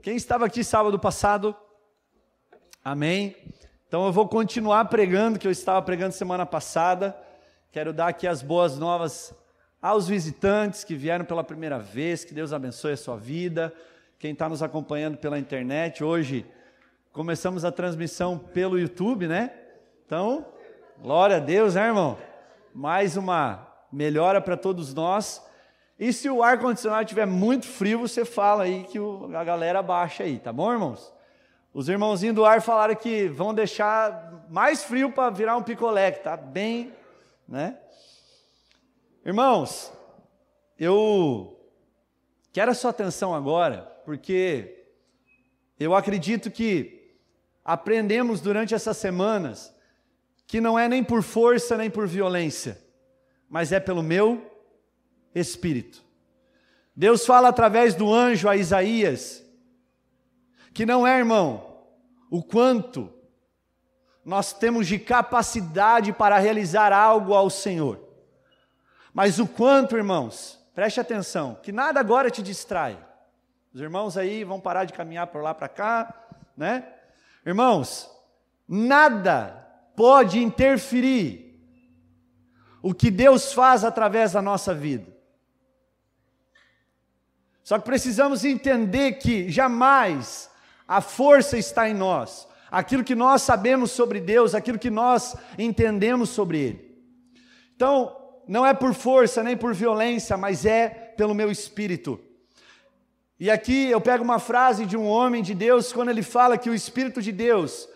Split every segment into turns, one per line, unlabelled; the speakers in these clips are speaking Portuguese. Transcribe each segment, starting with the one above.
Quem estava aqui sábado passado? Amém? Então eu vou continuar pregando, que eu estava pregando semana passada. Quero dar aqui as boas novas aos visitantes que vieram pela primeira vez, que Deus abençoe a sua vida. Quem está nos acompanhando pela internet, hoje começamos a transmissão pelo YouTube, né? Então, glória a Deus, né, irmão? Mais uma melhora para todos nós. E se o ar-condicionado estiver muito frio, você fala aí que a galera baixa aí, tá bom, irmãos? Os irmãozinhos do ar falaram que vão deixar mais frio para virar um picolé, que tá bem, né? Irmãos, eu quero a sua atenção agora, porque eu acredito que aprendemos durante essas semanas que não é nem por força nem por violência, mas é pelo meu Espírito. Deus fala através do anjo a Isaías, que não é, irmão, o quanto nós temos de capacidade para realizar algo ao Senhor, mas o quanto, irmãos, preste atenção, que nada agora te distrai. Os irmãos aí vão parar de caminhar por lá para cá, né? Irmãos, nada pode interferir o que Deus faz através da nossa vida. Só que precisamos entender que jamais a força está em nós, aquilo que nós sabemos sobre Deus, aquilo que nós entendemos sobre Ele. Então, não é por força nem por violência, mas é pelo meu Espírito. E aqui eu pego uma frase de um homem de Deus, quando ele fala que o Espírito de Deus,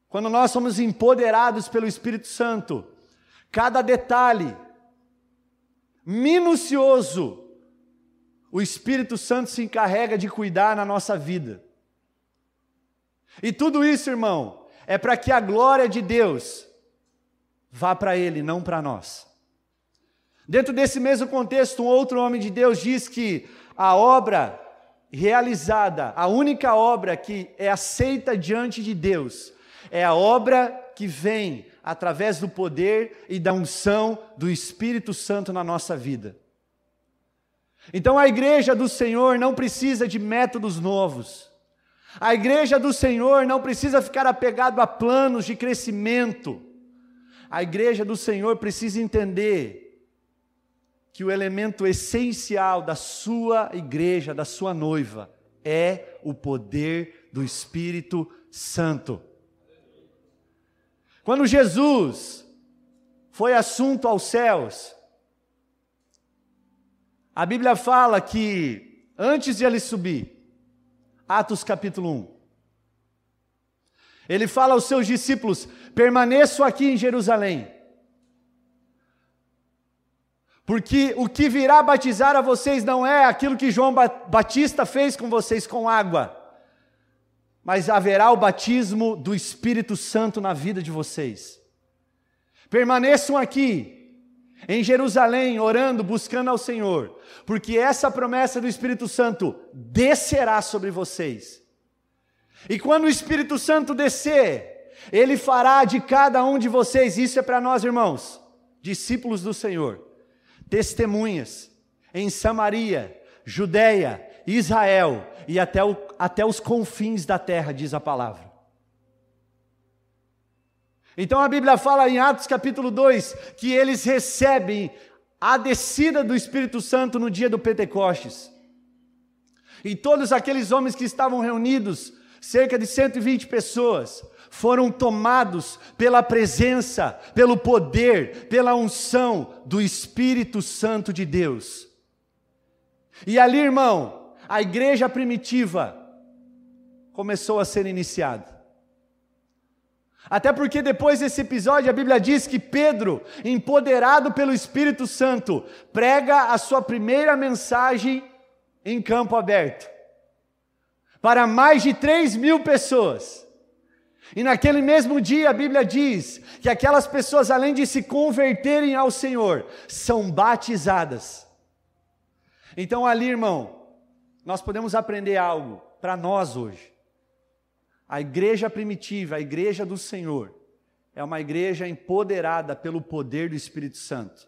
quando nós somos empoderados pelo Espírito Santo, cada detalhe minucioso, o Espírito Santo se encarrega de cuidar na nossa vida. E tudo isso, irmão, é para que a glória de Deus vá para Ele, não para nós. Dentro desse mesmo contexto, um outro homem de Deus diz que a obra realizada, a única obra que é aceita diante de Deus, é a obra que vem através do poder e da unção do Espírito Santo na nossa vida. Então a igreja do Senhor não precisa de métodos novos. A igreja do Senhor não precisa ficar apegado a planos de crescimento. A igreja do Senhor precisa entender que o elemento essencial da sua igreja, da sua noiva, é o poder do Espírito Santo. Quando Jesus foi assunto aos céus, a Bíblia fala que antes de ele subir, Atos capítulo 1, ele fala aos seus discípulos: permaneço aqui em Jerusalém, porque o que virá batizar a vocês não é aquilo que João Batista fez com vocês com água, mas haverá o batismo do Espírito Santo na vida de vocês. Permaneçam aqui em Jerusalém, orando, buscando ao Senhor, porque essa promessa do Espírito Santo descerá sobre vocês. E quando o Espírito Santo descer, Ele fará de cada um de vocês, isso é para nós, irmãos, discípulos do Senhor, testemunhas em Samaria, Judeia, Israel e até os confins da terra, diz a palavra. Então a Bíblia fala em Atos capítulo 2, que eles recebem a descida do Espírito Santo no dia do Pentecostes. E todos aqueles homens que estavam reunidos, cerca de 120 pessoas, foram tomados pela presença, pelo poder, pela unção do Espírito Santo de Deus. E ali, irmão, a igreja primitiva começou a ser iniciada. Até porque depois desse episódio a Bíblia diz que Pedro, empoderado pelo Espírito Santo, prega a sua primeira mensagem em campo aberto, para mais de 3.000 pessoas. E naquele mesmo dia a Bíblia diz que aquelas pessoas, além de se converterem ao Senhor, são batizadas. Então ali, irmão, nós podemos aprender algo para nós hoje. A igreja primitiva, a igreja do Senhor, é uma igreja empoderada pelo poder do Espírito Santo.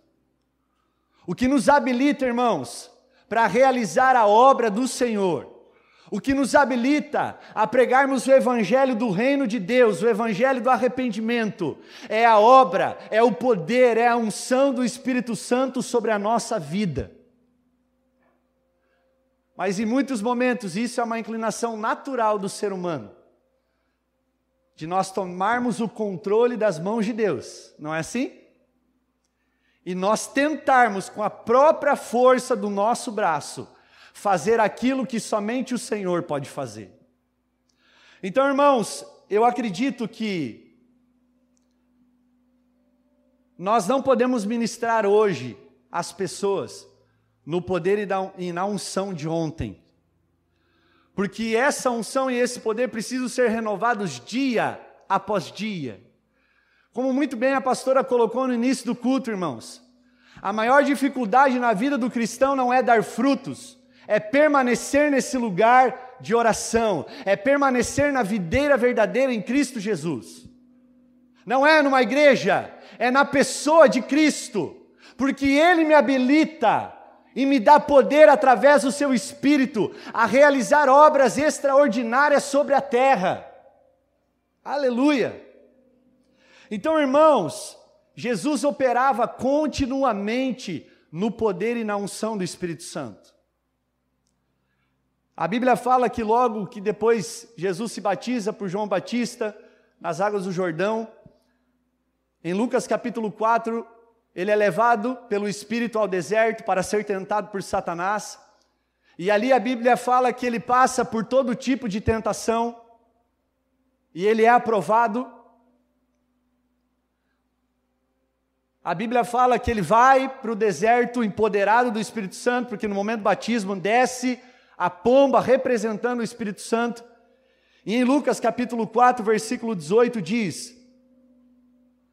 O que nos habilita, irmãos, para realizar a obra do Senhor, O que nos habilita a pregarmos o evangelho do reino de Deus, o evangelho do arrependimento, é a obra, é o poder, é a unção do Espírito Santo sobre a nossa vida. Mas em muitos momentos isso é uma inclinação natural do ser humano, de nós tomarmos o controle das mãos de Deus, não é assim? E nós tentarmos com a própria força do nosso braço, fazer aquilo que somente o Senhor pode fazer. Então, irmãos, eu acredito que nós não podemos ministrar hoje às pessoas no poder e na unção de ontem, porque essa unção e esse poder precisam ser renovados dia após dia. Como muito bem a pastora colocou no início do culto, irmãos, a maior dificuldade na vida do cristão não é dar frutos, é permanecer nesse lugar de oração, é permanecer na videira verdadeira em Cristo Jesus. Não é numa igreja, é na pessoa de Cristo, porque Ele me habilita e me dá poder através do seu Espírito a realizar obras extraordinárias sobre a terra. Aleluia! Então, irmãos, Jesus operava continuamente no poder e na unção do Espírito Santo. A Bíblia fala que logo que depois Jesus se batiza por João Batista, nas águas do Jordão, em Lucas capítulo 4, ele é levado pelo Espírito ao deserto para ser tentado por Satanás, e ali a Bíblia fala que ele passa por todo tipo de tentação, e ele é aprovado. A Bíblia fala que ele vai para o deserto empoderado do Espírito Santo, porque no momento do batismo desce a pomba representando o Espírito Santo. E em Lucas capítulo 4, versículo 18 diz,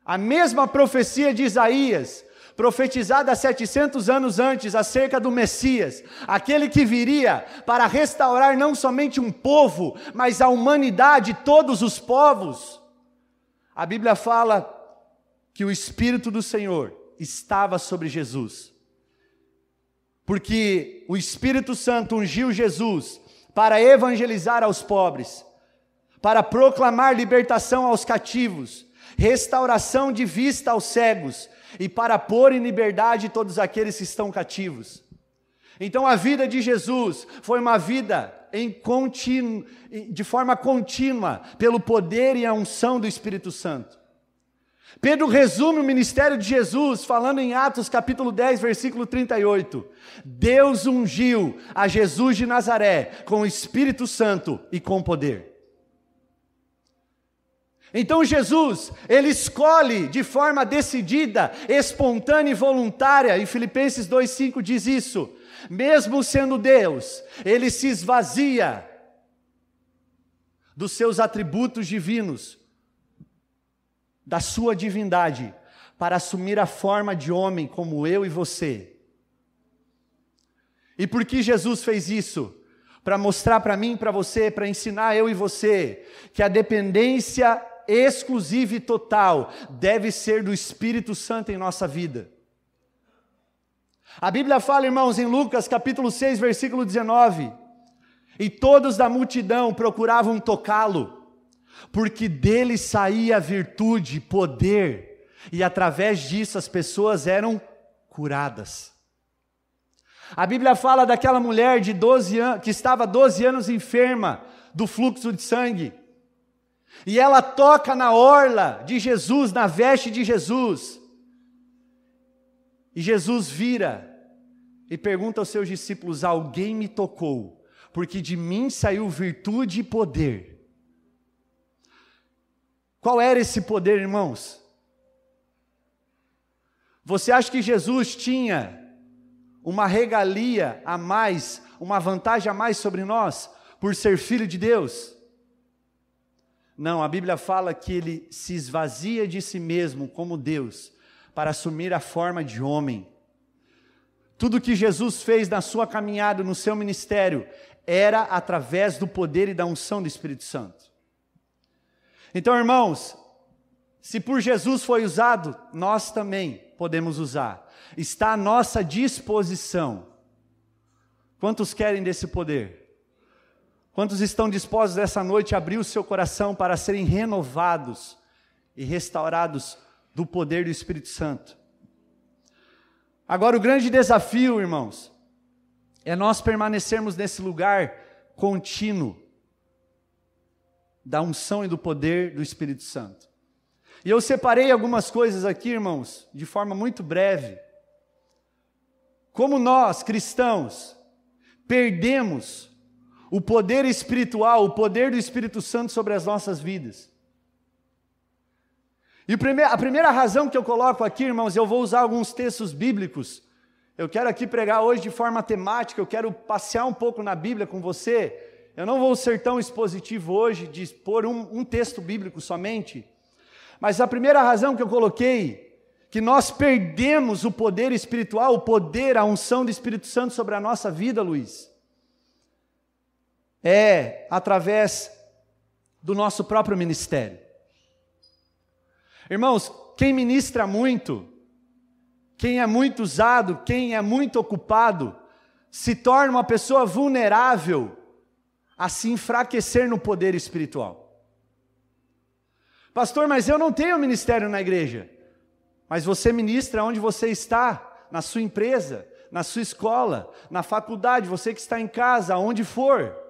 a mesma profecia de Isaías, profetizada 700 anos antes acerca do Messias, aquele que viria para restaurar não somente um povo, mas a humanidade, todos os povos. A Bíblia fala que o Espírito do Senhor estava sobre Jesus, porque o Espírito Santo ungiu Jesus para evangelizar aos pobres, para proclamar libertação aos cativos, restauração de vista aos cegos, e para pôr em liberdade todos aqueles que estão cativos. Então a vida de Jesus foi uma vida de forma contínua, pelo poder e a unção do Espírito Santo. Pedro resume o ministério de Jesus, falando em Atos capítulo 10, versículo 38. Deus ungiu a Jesus de Nazaré com o Espírito Santo e com poder. Então Jesus, ele escolhe de forma decidida, espontânea e voluntária, e Filipenses 2,5 diz isso, mesmo sendo Deus, ele se esvazia dos seus atributos divinos, da sua divindade, para assumir a forma de homem como eu e você. E por que Jesus fez isso? Para mostrar para mim e para você, para ensinar eu e você, que a dependência exclusiva e total deve ser do Espírito Santo em nossa vida. A Bíblia fala, irmãos, em Lucas capítulo 6, versículo 19, e todos da multidão procuravam tocá-lo, porque dele saía virtude, poder, e através disso as pessoas eram curadas. A Bíblia fala daquela mulher de 12 anos, que estava 12 anos enferma do fluxo de sangue, e ela toca na orla de Jesus, na veste de Jesus, e Jesus vira e pergunta aos seus discípulos, alguém me tocou, porque de mim saiu virtude e poder. Qual era esse poder, irmãos? Você acha que Jesus tinha uma regalia a mais, uma vantagem a mais sobre nós, por ser filho de Deus? Não, a Bíblia fala que ele se esvazia de si mesmo como Deus, para assumir a forma de homem. Tudo que Jesus fez na sua caminhada, no seu ministério, era através do poder e da unção do Espírito Santo. Então, irmãos, se por Jesus foi usado, nós também podemos usar. Está à nossa disposição. Quantos querem desse poder? Quantos estão dispostos essa noite a abrir o seu coração para serem renovados e restaurados do poder do Espírito Santo? Agora, o grande desafio, irmãos, é nós permanecermos nesse lugar contínuo da unção e do poder do Espírito Santo. E eu separei algumas coisas aqui, irmãos, de forma muito breve. Como nós, cristãos, perdemos o poder espiritual, o poder do Espírito Santo sobre as nossas vidas. E a primeira razão que eu coloco aqui, irmãos, eu vou usar alguns textos bíblicos. Eu quero aqui pregar hoje de forma temática, eu quero passear um pouco na Bíblia com você. Eu não vou ser tão expositivo hoje, de expor um texto bíblico somente. Mas a primeira razão que eu coloquei, que nós perdemos o poder espiritual, o poder, a unção do Espírito Santo sobre a nossa vida, Luiz, é através do nosso próprio ministério. Irmãos, quem ministra muito, quem é muito usado, quem é muito ocupado, se torna uma pessoa vulnerável a se enfraquecer no poder espiritual. Pastor, mas eu não tenho ministério na igreja. Mas você ministra onde você está, na sua empresa, na sua escola, na faculdade, você que está em casa, aonde for.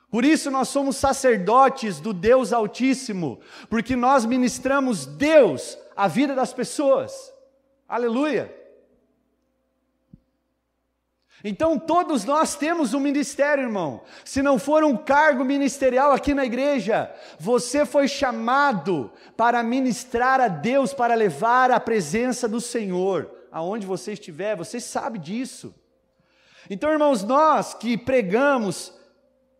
Por isso nós somos sacerdotes do Deus Altíssimo, porque nós ministramos Deus à vida das pessoas. Aleluia! Então todos nós temos um ministério, irmão. Se não for um cargo ministerial aqui na igreja, você foi chamado para ministrar a Deus, para levar a presença do Senhor, aonde você estiver, você sabe disso. Então, irmãos, nós que pregamos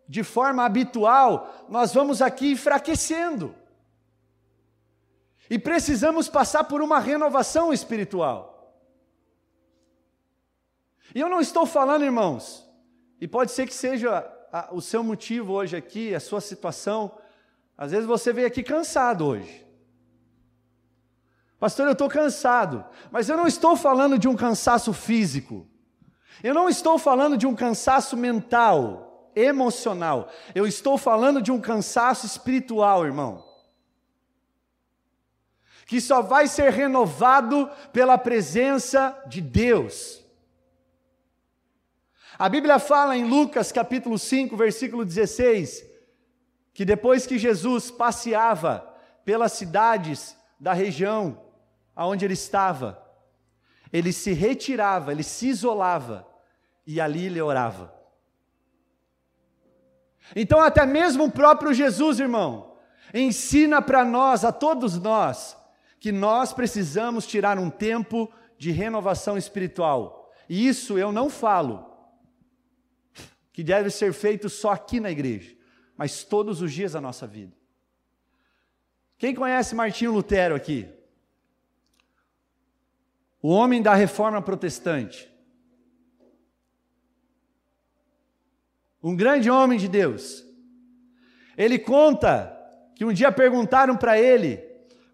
de forma habitual, nós vamos aqui enfraquecendo. E precisamos passar por uma renovação espiritual. E eu não estou falando, irmãos, e pode ser que seja o seu motivo hoje aqui, a sua situação, às vezes você veio aqui cansado hoje. Pastor, eu estou cansado, mas eu não estou falando de um cansaço físico, eu não estou falando de um cansaço mental, emocional, eu estou falando de um cansaço espiritual, irmão, que só vai ser renovado pela presença de Deus. A Bíblia fala em Lucas capítulo 5, versículo 16, que depois que Jesus passeava pelas cidades da região aonde ele estava, ele se retirava, ele se isolava e ali ele orava. Então até mesmo o próprio Jesus, irmão, ensina para nós, a todos nós, que nós precisamos tirar um tempo de renovação espiritual. E isso eu não falo que deve ser feito só aqui na igreja, mas todos os dias da nossa vida. Quem conhece Martinho Lutero aqui? O homem da Reforma Protestante. Um grande homem de Deus. Ele conta que um dia perguntaram para ele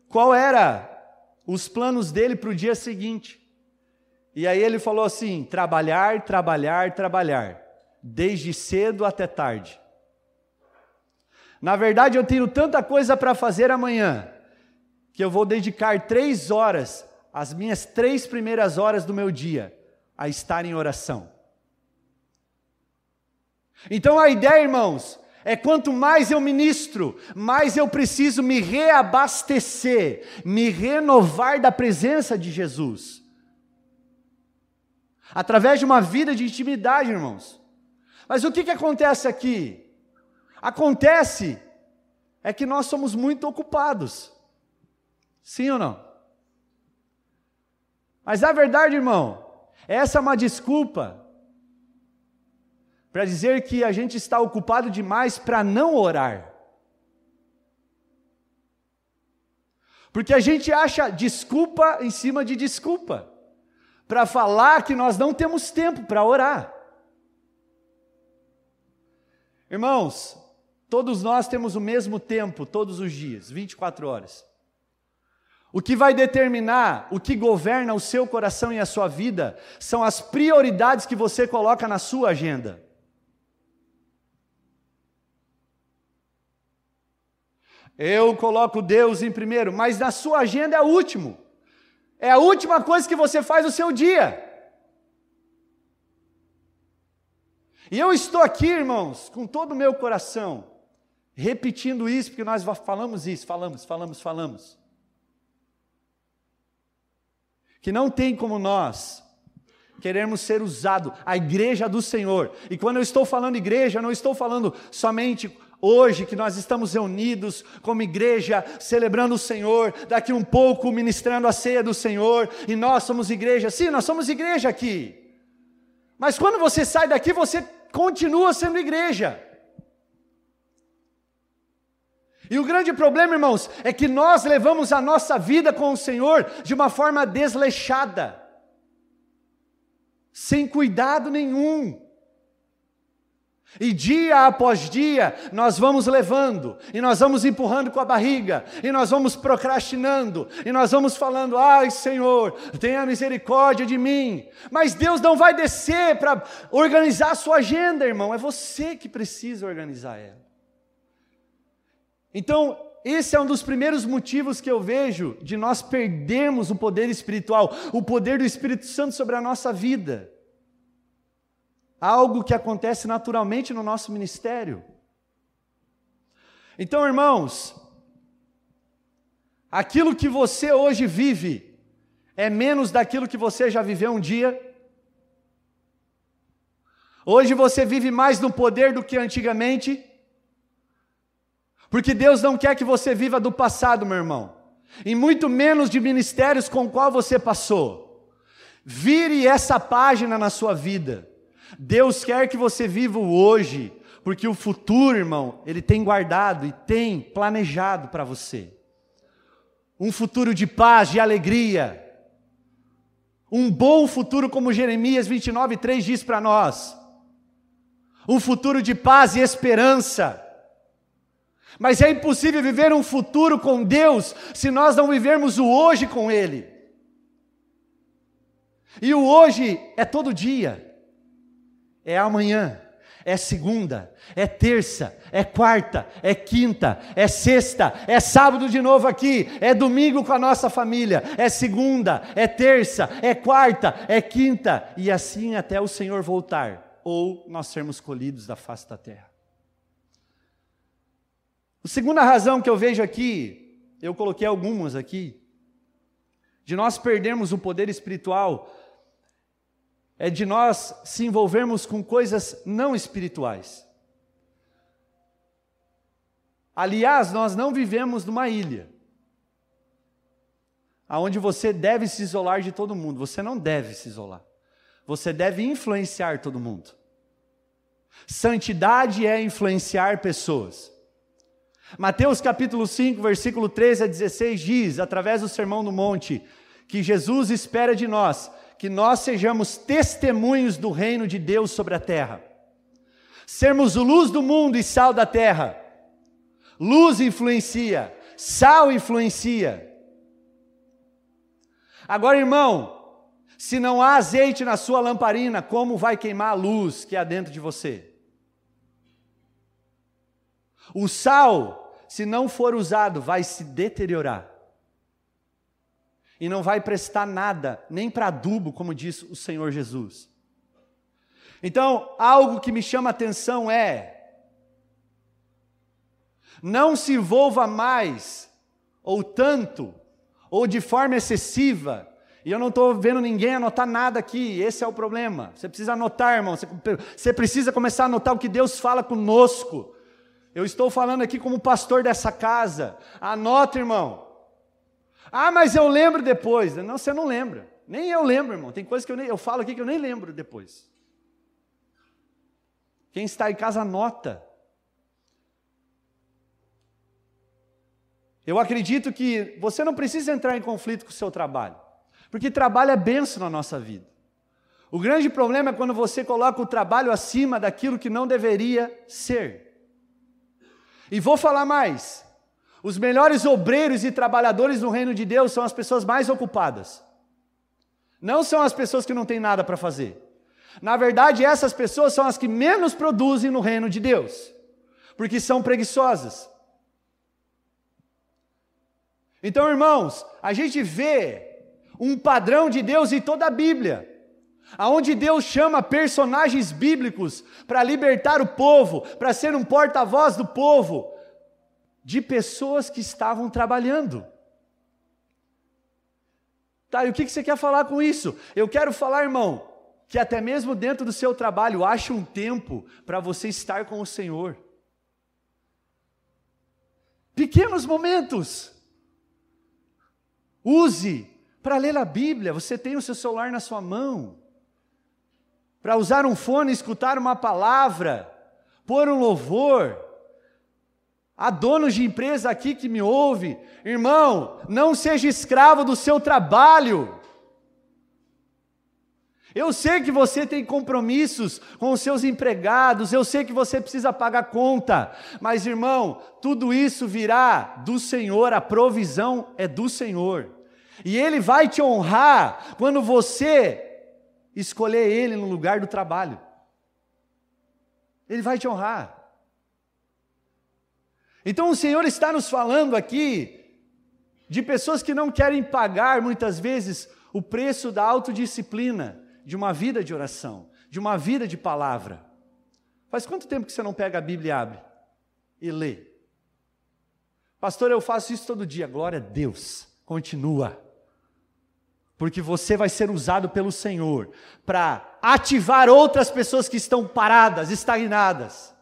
qual era os planos dele para o dia seguinte. E aí ele falou assim: trabalhar, trabalhar, trabalhar, desde cedo até tarde. Na verdade, eu tenho tanta coisa para fazer amanhã, que eu vou dedicar 3 horas, as minhas 3 primeiras horas do meu dia, a estar em oração. Então a ideia, irmãos, é quanto mais eu ministro, mais eu preciso me reabastecer, me renovar da presença de Jesus. Através de uma vida de intimidade, irmãos. Mas o que acontece aqui? Acontece é que nós somos muito ocupados. Sim ou não? Mas a verdade, irmão, essa é uma desculpa para dizer que a gente está ocupado demais para não orar. Porque a gente acha desculpa em cima de desculpa para falar que nós não temos tempo para orar. Irmãos, todos nós temos o mesmo tempo todos os dias, 24 horas. O que vai determinar, o que governa o seu coração e a sua vida, são as prioridades que você coloca na sua agenda. Eu coloco Deus em primeiro, mas na sua agenda é o último. É a última coisa que você faz no seu dia. E eu estou aqui, irmãos, com todo o meu coração, repetindo isso, porque nós falamos isso, falamos. Que não tem como nós queremos ser usado, a igreja do Senhor. E quando eu estou falando igreja, eu não estou falando somente hoje que nós estamos reunidos como igreja, celebrando o Senhor, daqui um pouco ministrando a ceia do Senhor, e nós somos igreja. Sim, nós somos igreja aqui. Mas quando você sai daqui, você continua sendo igreja. E o grande problema, irmãos, é que nós levamos a nossa vida com o Senhor de uma forma desleixada, sem cuidado nenhum. E dia após dia, nós vamos levando, e nós vamos empurrando com a barriga, e nós vamos procrastinando, e nós vamos falando, ai Senhor, tenha misericórdia de mim. Mas Deus não vai descer para organizar a sua agenda, irmão, é você que precisa organizar ela. Então, esse é um dos primeiros motivos que eu vejo de nós perdermos o poder espiritual, o poder do Espírito Santo sobre a nossa vida. Algo que acontece naturalmente no nosso ministério. Então, irmãos, aquilo que você hoje vive é menos daquilo que você já viveu um dia. Hoje você vive mais no poder do que antigamente. Porque Deus não quer que você viva do passado, meu irmão, e muito menos de ministérios com o qual você passou. Vire essa página na sua vida. Deus quer que você viva o hoje, porque o futuro, irmão, Ele tem guardado e tem planejado para você. Um futuro de paz, de alegria. Um bom futuro, como Jeremias 29:3 diz para nós. Um futuro de paz e esperança. Mas é impossível viver um futuro com Deus se nós não vivermos o hoje com Ele. E o hoje é todo dia, é amanhã, é segunda, é terça, é quarta, é quinta, é sexta, é sábado de novo aqui, é domingo com a nossa família, é segunda, é terça, é quarta, é quinta, e assim até o Senhor voltar, ou nós sermos colhidos da face da terra. A segunda razão que eu vejo aqui, eu coloquei algumas aqui, de nós perdermos o poder espiritual, é de nós se envolvermos com coisas não espirituais. Aliás, nós não vivemos numa ilha, onde você deve se isolar de todo mundo. Você não deve se isolar. Você deve influenciar todo mundo. Santidade é influenciar pessoas. Mateus capítulo 5, versículo 13 a 16 diz, através do Sermão do Monte, que Jesus espera de nós, que nós sejamos testemunhos do reino de Deus sobre a terra. Sermos luz do mundo e sal da terra. Luz influencia, sal influencia. Agora, irmão, se não há azeite na sua lamparina, como vai queimar a luz que há dentro de você? O sal, se não for usado, vai se deteriorar. E não vai prestar nada, nem para adubo, como diz o Senhor Jesus. Então, algo que me chama a atenção é: não se envolva mais, ou tanto, ou de forma excessiva. E eu não estou vendo ninguém anotar nada aqui, esse é o problema. Você precisa anotar, irmão, você precisa começar a anotar o que Deus fala conosco. Eu estou falando aqui como pastor dessa casa. Anota, irmão. Ah, mas eu lembro depois. Não, você não lembra. Nem eu lembro, irmão. Tem coisas que eu falo aqui que eu nem lembro depois. Quem está em casa, anota. Eu acredito que você não precisa entrar em conflito com o seu trabalho, porque trabalho é bênção na nossa vida. O grande problema é quando você coloca o trabalho acima daquilo que não deveria ser. E vou falar mais, os melhores obreiros e trabalhadores no reino de Deus são as pessoas mais ocupadas. Não são as pessoas que não têm nada para fazer. Na verdade, essas pessoas são as que menos produzem no reino de Deus, porque são preguiçosas. Então, irmãos, a gente vê um padrão de Deus em toda a Bíblia, aonde Deus chama personagens bíblicos para libertar o povo, para ser um porta-voz do povo, de pessoas que estavam trabalhando. Tá, e o que você quer falar com isso? Eu quero falar, irmão, que até mesmo dentro do seu trabalho, ache um tempo para você estar com o Senhor. Pequenos momentos. Use para ler a Bíblia. Você tem o seu celular na sua mão. Para usar um fone, escutar uma palavra, pôr um louvor. Há donos de empresa aqui que me ouvem. Irmão, não seja escravo do seu trabalho. Eu sei que você tem compromissos com os seus empregados, eu sei que você precisa pagar conta, mas irmão, tudo isso virá do Senhor, a provisão é do Senhor. E Ele vai te honrar quando você escolher Ele no lugar do trabalho. Ele vai te honrar. Então o Senhor está nos falando aqui de pessoas que não querem pagar muitas vezes o preço da autodisciplina, de uma vida de oração, de uma vida de palavra. Faz quanto tempo que você não pega a Bíblia e abre e lê? Pastor, eu faço isso todo dia. Glória a Deus, continua. Porque você vai ser usado pelo Senhor para ativar outras pessoas que estão paradas, estagnadas.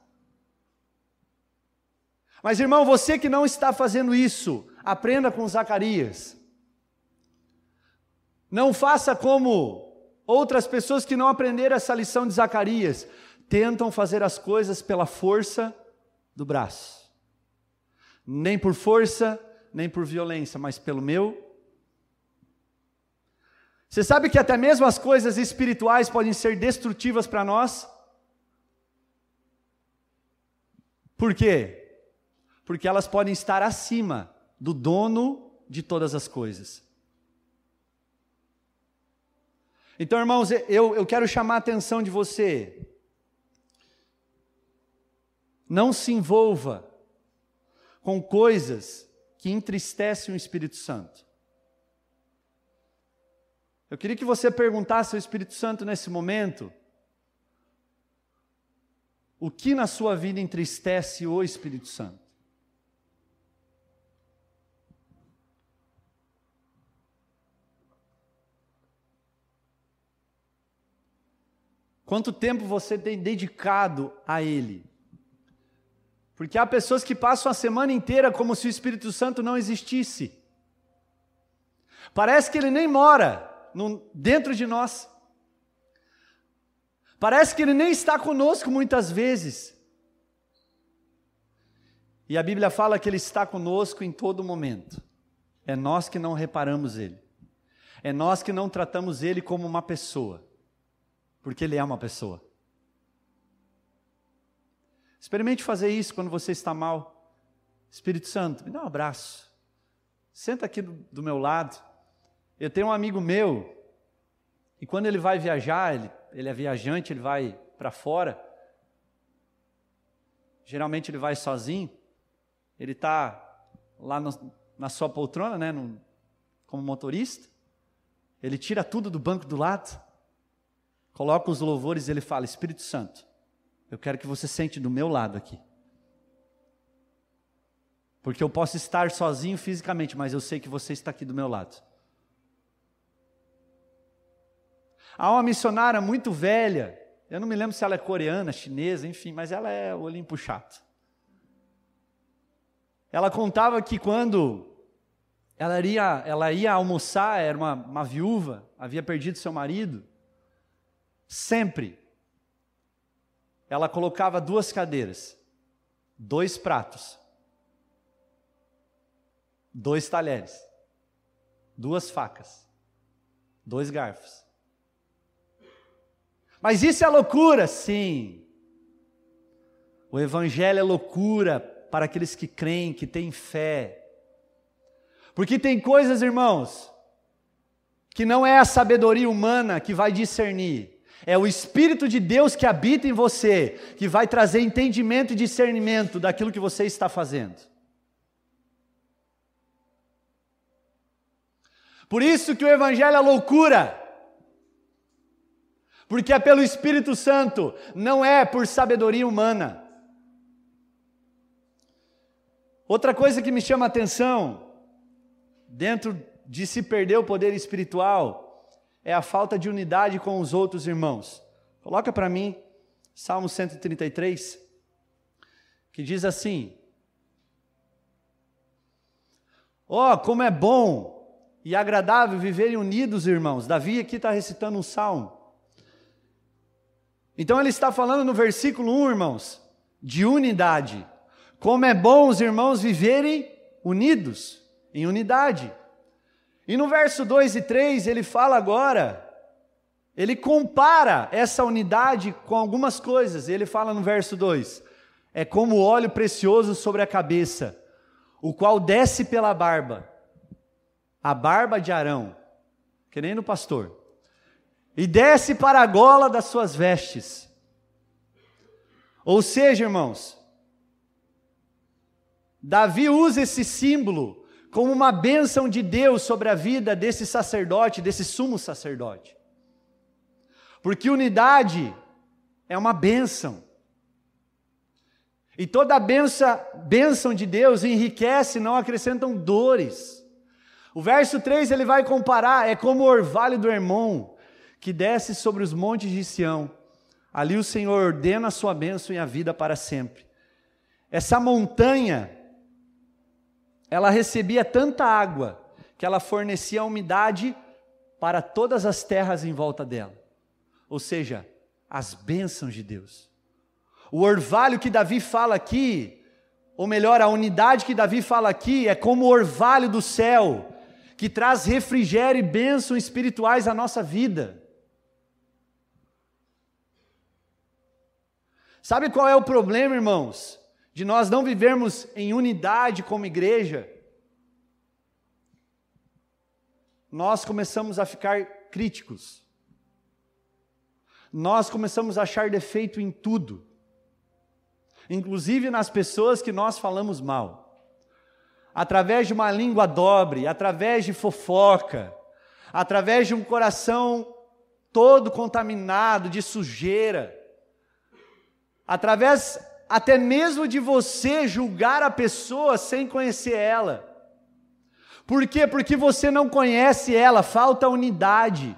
Mas irmão, você que não está fazendo isso, aprenda com Zacarias. Não faça como outras pessoas que não aprenderam essa lição de Zacarias, tentam fazer as coisas pela força do braço. Nem por força, nem por violência, mas pelo meu. Você sabe que até mesmo as coisas espirituais podem ser destrutivas para nós? Por quê? Porque elas podem estar acima do dono de todas as coisas. Então, irmãos, eu quero chamar a atenção de você. Não se envolva com coisas que entristecem o Espírito Santo. Eu queria que você perguntasse ao Espírito Santo nesse momento, o que na sua vida entristece o Espírito Santo? Quanto tempo você tem dedicado a Ele? Porque há pessoas que passam a semana inteira como se o Espírito Santo não existisse. Parece que Ele nem mora dentro de nós. Parece que Ele nem está conosco muitas vezes. E a Bíblia fala que Ele está conosco em todo momento. É nós que não reparamos Ele. É nós que não tratamos Ele como uma pessoa. Porque Ele é uma pessoa. Experimente fazer isso quando você está mal. Espírito Santo, me dá um abraço. Senta aqui do meu lado. Eu tenho um amigo meu, e quando ele vai viajar, ele é viajante, ele vai para fora. Geralmente ele vai sozinho. Ele está lá na sua poltrona, né, como motorista. Ele tira tudo do banco do lado. Coloca os louvores e ele fala: Espírito Santo, eu quero que você sente do meu lado aqui. Porque eu posso estar sozinho fisicamente, mas eu sei que você está aqui do meu lado. Há uma missionária muito velha, eu não me lembro se ela é coreana, chinesa, enfim, mas ela é olhinho puxado. Ela contava que quando ela ia almoçar, era uma viúva, havia perdido seu marido, sempre ela colocava 2 cadeiras, 2 pratos, 2 talheres, 2 facas, 2 garfos. Mas isso é loucura? Sim. O Evangelho é loucura para aqueles que creem, que têm fé. Porque tem coisas, irmãos, que não é a sabedoria humana que vai discernir. É o Espírito de Deus que habita em você, que vai trazer entendimento e discernimento daquilo que você está fazendo. Por isso que o Evangelho é loucura. Porque é pelo Espírito Santo, não é por sabedoria humana. Outra coisa que me chama a atenção, dentro de se perder o poder espiritual, é a falta de unidade com os outros irmãos. Coloca para mim, Salmo 133, que diz assim: ó, como é bom e agradável viverem unidos, irmãos. Davi aqui está recitando um salmo. Então ele está falando no versículo 1, irmãos, de unidade. Como é bom os irmãos viverem unidos, em unidade. E no verso 2 e 3 ele fala agora, ele compara essa unidade com algumas coisas. Ele fala no verso 2, é como óleo precioso sobre a cabeça, o qual desce pela barba, a barba de Arão, que nem no pastor, e desce para a gola das suas vestes. Ou seja, irmãos, Davi usa esse símbolo como uma bênção de Deus sobre a vida desse sacerdote, desse sumo sacerdote. Porque unidade é uma bênção. E toda bênção de Deus enriquece, não acrescentam dores. O verso 3 ele vai comparar, é como o orvalho do Hermon, que desce sobre os montes de Sião. Ali o Senhor ordena a sua bênção e a vida para sempre. Essa montanha, ela recebia tanta água, que ela fornecia umidade para todas as terras em volta dela. Ou seja, as bênçãos de Deus. O orvalho que Davi fala aqui, ou melhor, a unidade que Davi fala aqui, é como o orvalho do céu, que traz refrigério e bênçãos espirituais à nossa vida. Sabe qual é o problema, irmãos? De nós não vivermos em unidade como igreja? Nós começamos a ficar críticos. Nós começamos a achar defeito em tudo. Inclusive nas pessoas que nós falamos mal. Através de uma língua dobre, através de fofoca, através de um coração todo contaminado de sujeira, através até mesmo de você julgar a pessoa sem conhecer ela. Por quê? Porque você não conhece ela, falta unidade.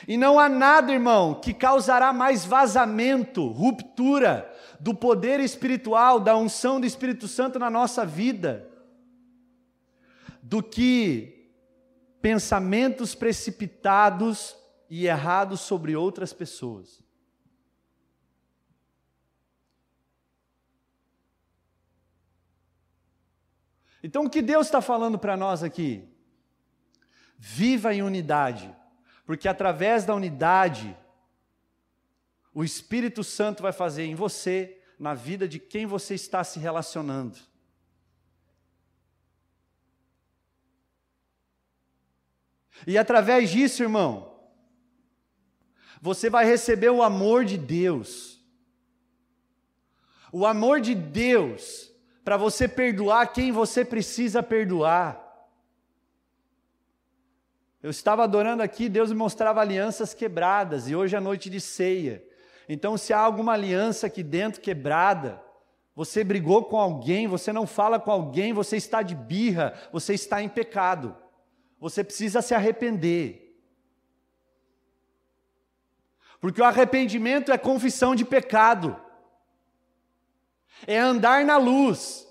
E não há nada, irmão, que causará mais vazamento, ruptura do poder espiritual, da unção do Espírito Santo na nossa vida, do que pensamentos precipitados e errados sobre outras pessoas. Então o que Deus está falando para nós aqui? Viva em unidade, porque através da unidade, o Espírito Santo vai fazer em você, na vida de quem você está se relacionando. E através disso, irmão, você vai receber o amor de Deus. O amor de Deus para você perdoar quem você precisa perdoar. Eu estava adorando aqui, Deus me mostrava alianças quebradas, e hoje é noite de ceia. Então, se há alguma aliança aqui dentro quebrada, você brigou com alguém, você não fala com alguém, você está de birra, você está em pecado. Você precisa se arrepender. Porque o arrependimento é confissão de pecado. É andar na luz,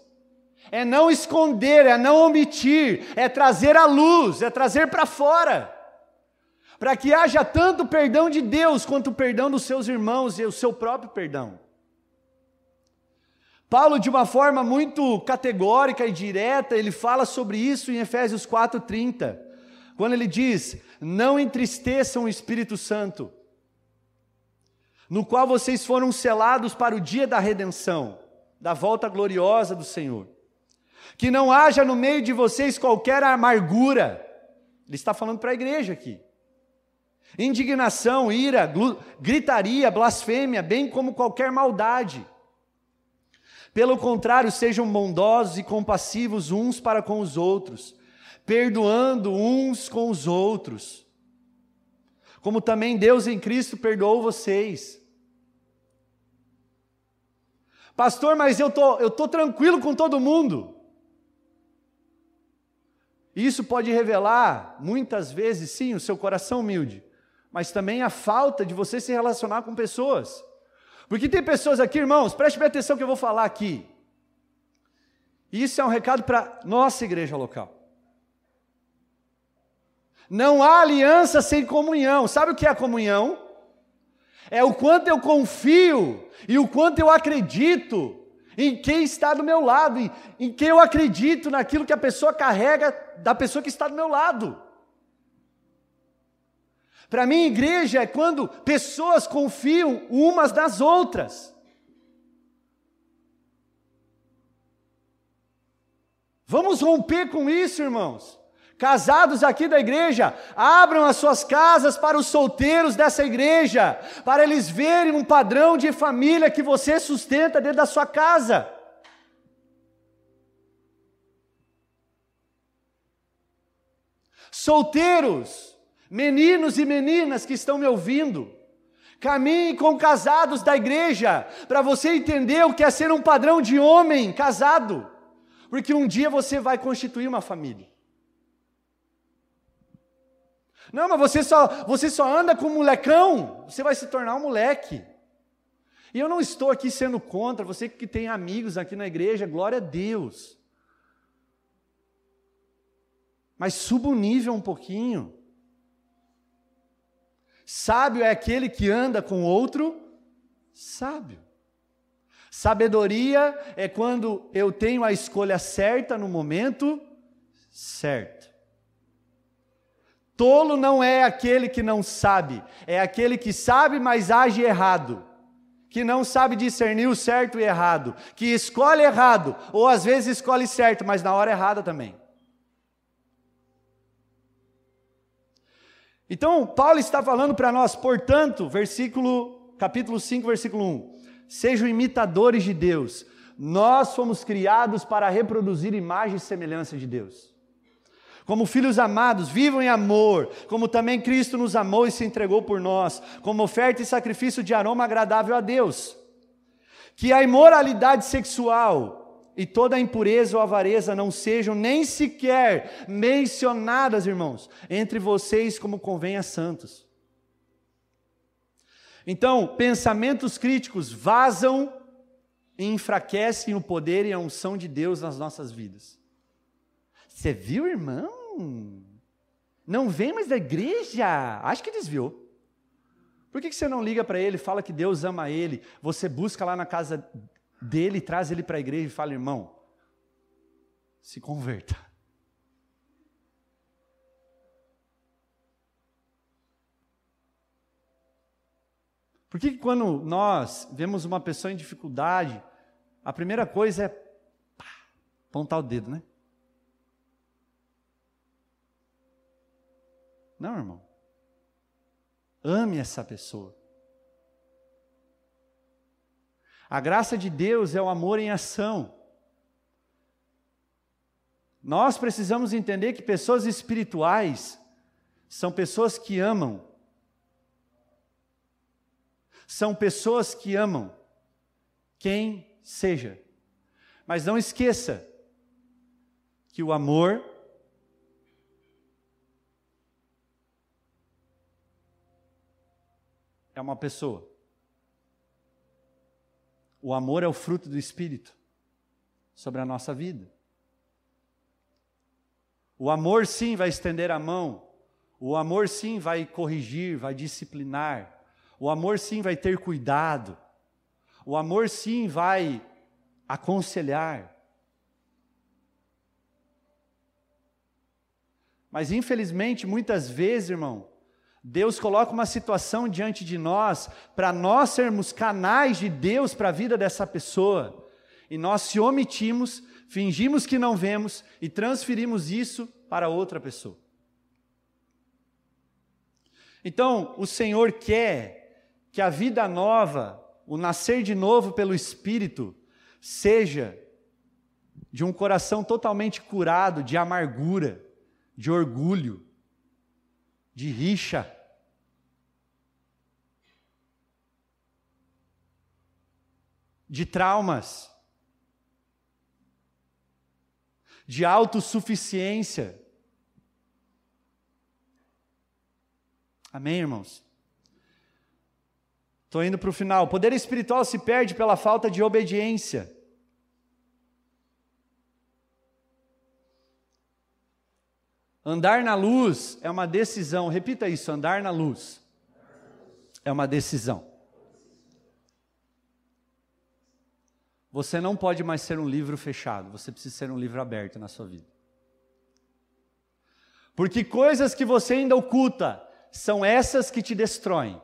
é não esconder, é não omitir, é trazer a luz, é trazer para fora, para que haja tanto perdão de Deus, quanto o perdão dos seus irmãos e o seu próprio perdão. Paulo, de uma forma muito categórica e direta, ele fala sobre isso em Efésios 4:30, quando ele diz: não entristeçam o Espírito Santo, no qual vocês foram selados para o dia da redenção, da volta gloriosa do Senhor. Que não haja no meio de vocês qualquer amargura. Ele está falando para a igreja aqui. Indignação, ira, gritaria, blasfêmia, bem como qualquer maldade. Pelo contrário, sejam bondosos e compassivos uns para com os outros, perdoando uns com os outros, como também Deus em Cristo perdoou vocês. Pastor, mas eu tô tranquilo com todo mundo. Isso pode revelar, muitas vezes, sim, o seu coração humilde, mas também a falta de você se relacionar com pessoas. Porque tem pessoas aqui, irmãos, preste bem atenção que eu vou falar aqui. Isso é um recado para nossa igreja local. Não há aliança sem comunhão. Sabe o que é a comunhão? É o quanto eu confio e o quanto eu acredito em quem está do meu lado, em quem eu acredito naquilo que a pessoa carrega da pessoa que está do meu lado. Para mim, igreja é quando pessoas confiam umas nas outras. Vamos romper com isso, irmãos. Casados aqui da igreja, abram as suas casas para os solteiros dessa igreja, para eles verem um padrão de família que você sustenta dentro da sua casa. Solteiros, meninos e meninas que estão me ouvindo, caminhe com casados da igreja, para você entender o que é ser um padrão de homem casado, porque um dia você vai constituir uma família. Não, mas você só anda com um molecão, você vai se tornar um moleque. E eu não estou aqui sendo contra, você que tem amigos aqui na igreja, glória a Deus. Mas suba o nível um pouquinho. Sábio é aquele que anda com outro sábio. Sabedoria é quando eu tenho a escolha certa no momento certo. Tolo não é aquele que não sabe, é aquele que sabe, mas age errado, que não sabe discernir o certo e errado, que escolhe errado, ou às vezes escolhe certo, mas na hora errada também. Então, Paulo está falando para nós, portanto, capítulo 5, versículo 1, sejam imitadores de Deus, nós fomos criados para reproduzir imagem e semelhança de Deus. Como filhos amados, vivam em amor, como também Cristo nos amou e se entregou por nós, como oferta e sacrifício de aroma agradável a Deus. Que a imoralidade sexual e toda a impureza ou avareza não sejam nem sequer mencionadas, irmãos, entre vocês como convém a santos. Então, pensamentos críticos vazam e enfraquecem o poder e a unção de Deus nas nossas vidas. Você viu, irmão? Não vem mais da igreja. Acho que desviou. Por que você não liga para ele, fala que Deus ama ele, você busca lá na casa dele, traz ele para a igreja e fala, irmão, se converta. Por que quando nós vemos uma pessoa em dificuldade, a primeira coisa é apontar o dedo, né? Não, irmão. Ame essa pessoa. A graça de Deus é o amor em ação. Nós precisamos entender que pessoas espirituais são pessoas que amam. São pessoas que amam quem seja. Mas não esqueça que o amor é uma pessoa. O amor é o fruto do Espírito sobre a nossa vida. O amor sim vai estender a mão. O amor sim vai corrigir, vai disciplinar. O amor sim vai ter cuidado. O amor sim vai aconselhar. Mas infelizmente, muitas vezes, irmão, Deus coloca uma situação diante de nós, para nós sermos canais de Deus para a vida dessa pessoa, e nós se omitimos, fingimos que não vemos, e transferimos isso para outra pessoa. Então, o Senhor quer que a vida nova, o nascer de novo pelo Espírito, seja de um coração totalmente curado de amargura, de orgulho, de rixa. De traumas. De autossuficiência. Amém, irmãos? Estou indo para o final. O poder espiritual se perde pela falta de obediência. Andar na luz é uma decisão. Repita isso, andar na luz é uma decisão. Você não pode mais ser um livro fechado, você precisa ser um livro aberto na sua vida. Porque coisas que você ainda oculta, são essas que te destroem.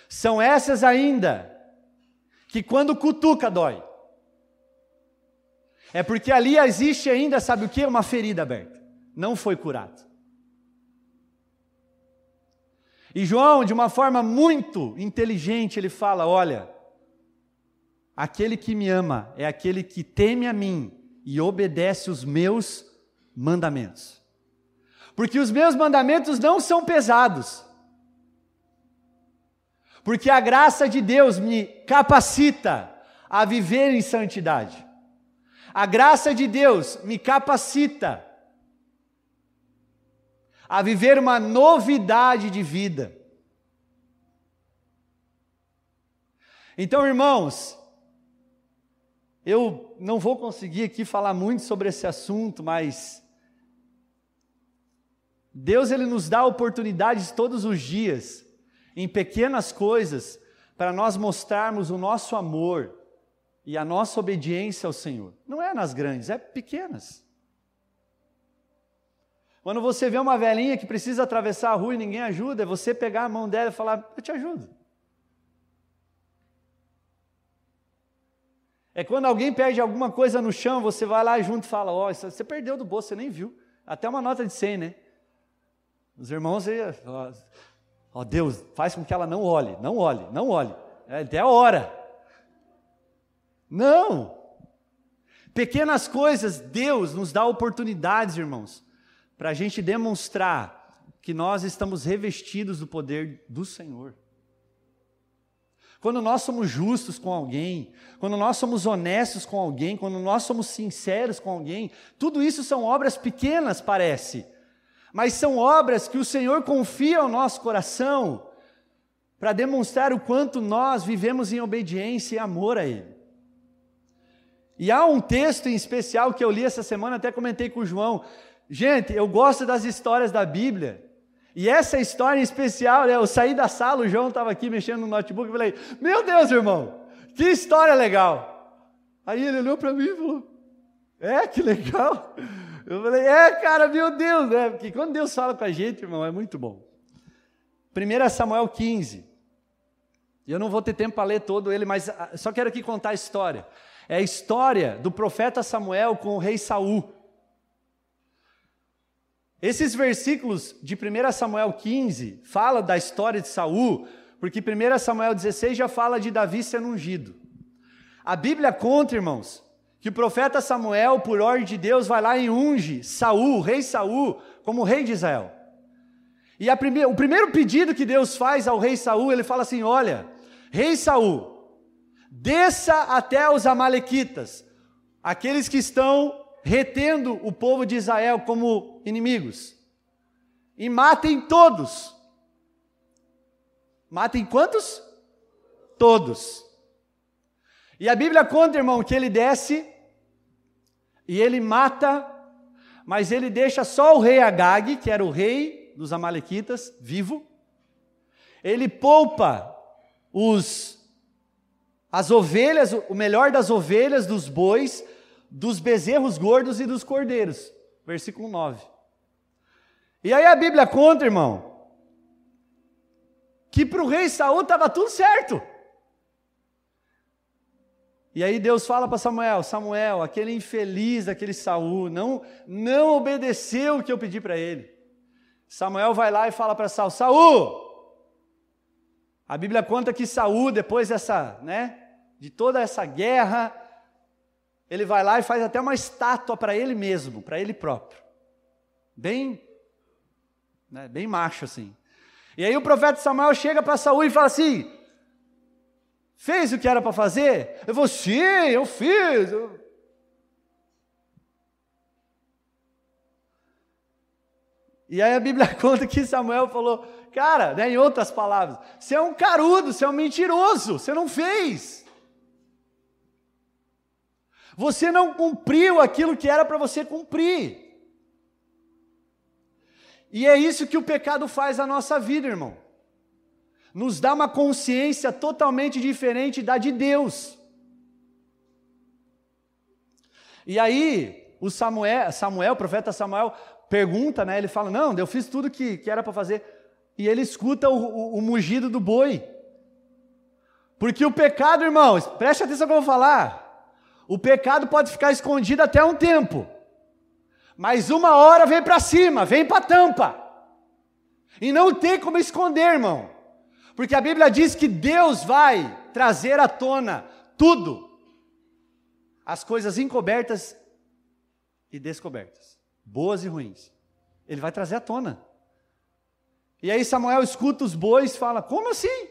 São essas ainda, que quando cutuca dói. É porque ali existe ainda, sabe o que? Uma ferida aberta. Não foi curado. E João, de uma forma muito inteligente, ele fala, olha, aquele que me ama é aquele que teme a mim e obedece os meus mandamentos. Porque os meus mandamentos não são pesados. Porque a graça de Deus me capacita a viver em santidade. A graça de Deus me capacita a viver uma novidade de vida. Então, irmãos, eu não vou conseguir aqui falar muito sobre esse assunto, mas Deus ele nos dá oportunidades todos os dias, em pequenas coisas, para nós mostrarmos o nosso amor e a nossa obediência ao Senhor. Não é nas grandes, é pequenas. Quando você vê uma velhinha que precisa atravessar a rua e ninguém ajuda, é você pegar a mão dela e falar, eu te ajudo. É quando alguém perde alguma coisa no chão, você vai lá junto e fala, ó, você perdeu do bolso, você nem viu. Até uma nota de 100, né? Os irmãos, ó Deus, faz com que ela não olhe. É até a hora. Não! Pequenas coisas, Deus nos dá oportunidades, irmãos, para a gente demonstrar que nós estamos revestidos do poder do Senhor. Quando nós somos justos com alguém, quando nós somos honestos com alguém, quando nós somos sinceros com alguém, tudo isso são obras pequenas, parece, mas são obras que o Senhor confia ao nosso coração para demonstrar o quanto nós vivemos em obediência e amor a Ele. E há um texto em especial que eu li essa semana, até comentei com o João. Gente, eu gosto das histórias da Bíblia. E essa história em especial, né, eu saí da sala, o João estava aqui mexendo no notebook, e falei, meu Deus, irmão, que história legal. Aí ele olhou para mim e falou, que legal. Eu falei, cara, meu Deus, né? Porque quando Deus fala com a gente, irmão, é muito bom. 1 Samuel 15. Eu não vou ter tempo para ler todo ele, mas só quero aqui contar a história. É a história do profeta Samuel com o rei Saul. Esses versículos de 1 Samuel 15 falam da história de Saul, porque 1 Samuel 16 já fala de Davi sendo ungido. A Bíblia conta, irmãos, que o profeta Samuel, por ordem de Deus, vai lá e unge Saul, o rei Saul, como rei de Israel. E o primeiro pedido que Deus faz ao rei Saul, ele fala assim, olha, rei Saul, desça até os amalequitas, aqueles que estão retendo o povo de Israel como inimigos, e matem todos. Matem quantos? Todos. E a Bíblia conta, irmão, que ele desce, e ele mata, mas ele deixa só o rei Agag, que era o rei dos amalequitas, vivo. Ele poupa as ovelhas, o melhor das ovelhas, dos bois, dos bezerros gordos e dos cordeiros. Versículo 9. E aí a Bíblia conta, irmão, que para o rei Saul estava tudo certo. E aí Deus fala para Samuel, Samuel, aquele infeliz daquele Saul, não obedeceu o que eu pedi para ele. Samuel vai lá e fala para Saul, Saul! A Bíblia conta que Saul, depois de toda essa guerra, ele vai lá e faz até uma estátua para ele mesmo, para ele próprio. bem macho assim. E aí o profeta Samuel chega para Saul e fala assim: fez o que era para fazer? Eu vou, sim, eu fiz. E aí a Bíblia conta que Samuel falou: cara, né, em outras palavras, você é um carudo, você é um mentiroso, você não fez. Você não cumpriu aquilo que era para você cumprir. E é isso que o pecado faz na nossa vida, irmão. Nos dá uma consciência totalmente diferente da de Deus. E aí, o profeta Samuel, pergunta, né? Ele fala: não, eu fiz tudo que era para fazer. E ele escuta o mugido do boi. Porque o pecado, irmãos, preste atenção no que eu vou falar. O pecado pode ficar escondido até um tempo. Mas uma hora vem para cima, vem para a tampa. E não tem como esconder, irmão. Porque a Bíblia diz que Deus vai trazer à tona tudo. As coisas encobertas e descobertas. Boas e ruins. Ele vai trazer à tona. E aí Samuel escuta os bois e fala: como assim?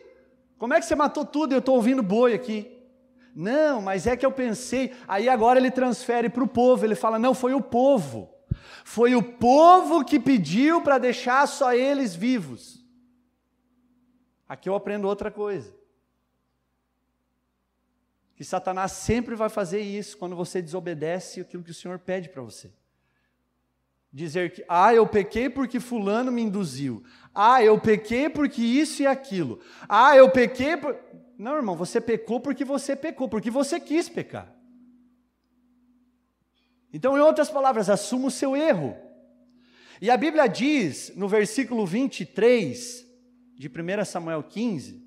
Como é que você matou tudo e eu estou ouvindo boi aqui? Não, mas é que eu pensei. Aí agora ele transfere para o povo. Ele fala: não, foi o povo. Foi o povo que pediu para deixar só eles vivos. Aqui eu aprendo outra coisa. Que Satanás sempre vai fazer isso quando você desobedece aquilo que o Senhor pede para você. Dizer que, eu pequei porque fulano me induziu. Eu pequei porque isso e aquilo. Eu pequei por... Não, irmão, você pecou porque você quis pecar. Então, em outras palavras, assuma o seu erro. E a Bíblia diz, no versículo 23 de 1 Samuel 15,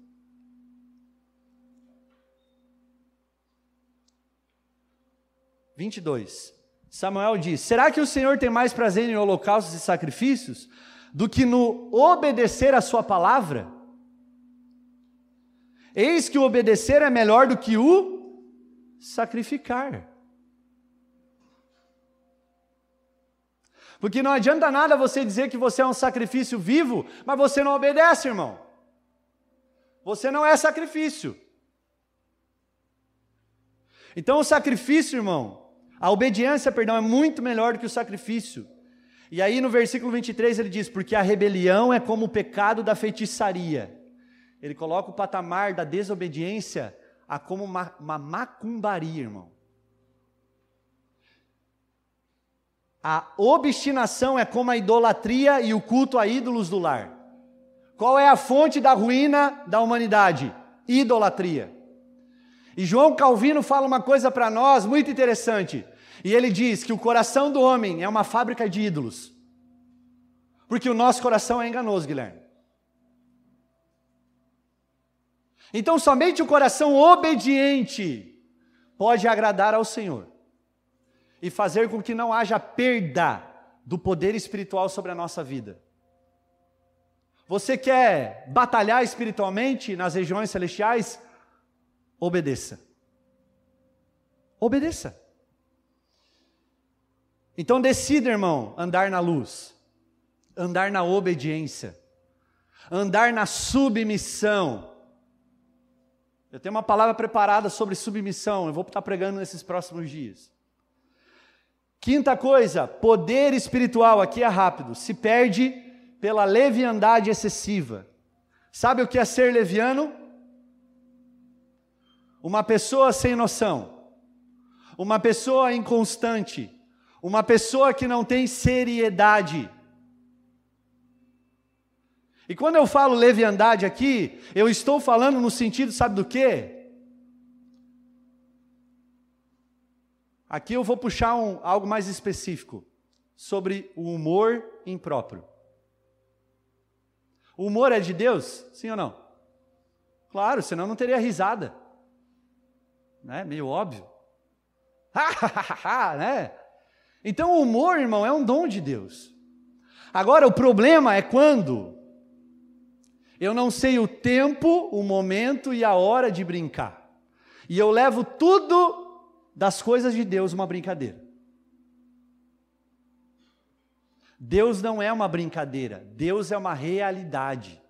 Samuel diz: será que o Senhor tem mais prazer em holocaustos e sacrifícios do que no obedecer a sua palavra? Eis que o obedecer é melhor do que o sacrificar. Porque não adianta nada você dizer que você é um sacrifício vivo, mas você não obedece, irmão. Você não é sacrifício. Então o sacrifício, irmão, a obediência, é muito melhor do que o sacrifício. E aí no versículo 23 ele diz: porque a rebelião é como o pecado da feitiçaria. Ele coloca o patamar da desobediência a como uma macumbaria, irmão. A obstinação é como a idolatria e o culto a ídolos do lar. Qual é a fonte da ruína da humanidade? Idolatria. E João Calvino fala uma coisa para nós muito interessante. E ele diz que o coração do homem é uma fábrica de ídolos. Porque o nosso coração é enganoso, Guilherme. Então somente o coração obediente pode agradar ao Senhor e fazer com que não haja perda do poder espiritual sobre a nossa vida. Você quer batalhar espiritualmente nas regiões celestiais? Obedeça. Obedeça. Então decida, irmão, andar na luz, andar na obediência, andar na submissão. Eu tenho uma palavra preparada sobre submissão, eu vou estar pregando nesses próximos dias. Quinta coisa, poder espiritual, aqui é rápido, se perde pela leviandade excessiva. Sabe o que é ser leviano? Uma pessoa sem noção, uma pessoa inconstante, uma pessoa que não tem seriedade. E quando eu falo leviandade aqui, eu estou falando no sentido, sabe do quê? Aqui eu vou puxar algo mais específico, sobre o humor impróprio. O humor é de Deus? Sim ou não? Claro, senão não teria risada. Né? Meio óbvio. Né? Então o humor, irmão, é um dom de Deus. Agora o problema é quando eu não sei o tempo, o momento e a hora de brincar. E eu levo tudo das coisas de Deus uma brincadeira. Deus não é uma brincadeira, Deus é uma realidade.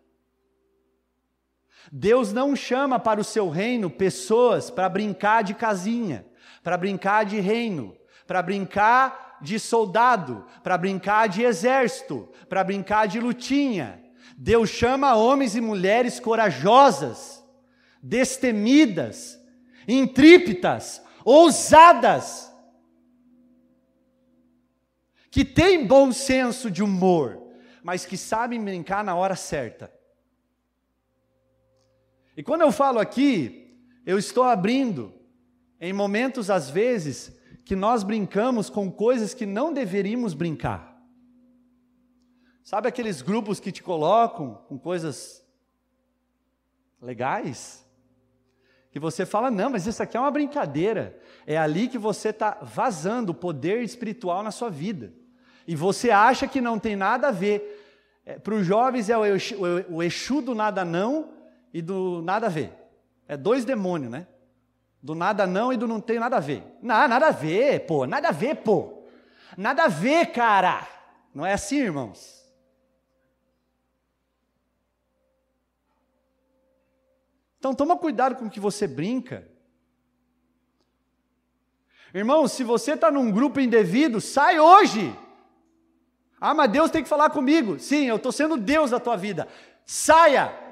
Deus não chama para o seu reino pessoas para brincar de casinha, para brincar de reino, para brincar de soldado, para brincar de exército, para brincar de lutinha. Deus chama homens e mulheres corajosas, destemidas, intrípidas, ousadas, que têm bom senso de humor, mas que sabem brincar na hora certa. E quando eu falo aqui, eu estou abrindo em momentos, às vezes, que nós brincamos com coisas que não deveríamos brincar. Sabe aqueles grupos que te colocam com coisas legais? Que você fala, não, mas isso aqui é uma brincadeira. É ali que você está vazando o poder espiritual na sua vida. E você acha que não tem nada a ver. Para os jovens é o Exu do nada não e do nada a ver. É dois demônios, né? Do nada não e do não tem nada a ver. Não, nada a ver, pô. Nada a ver, pô. Nada a ver, cara. Não é assim, irmãos? Então toma cuidado com o que você brinca. Irmão, se você está num grupo indevido, sai hoje. Ah, mas Deus tem que falar comigo. Sim, eu estou sendo Deus da tua vida. Saia.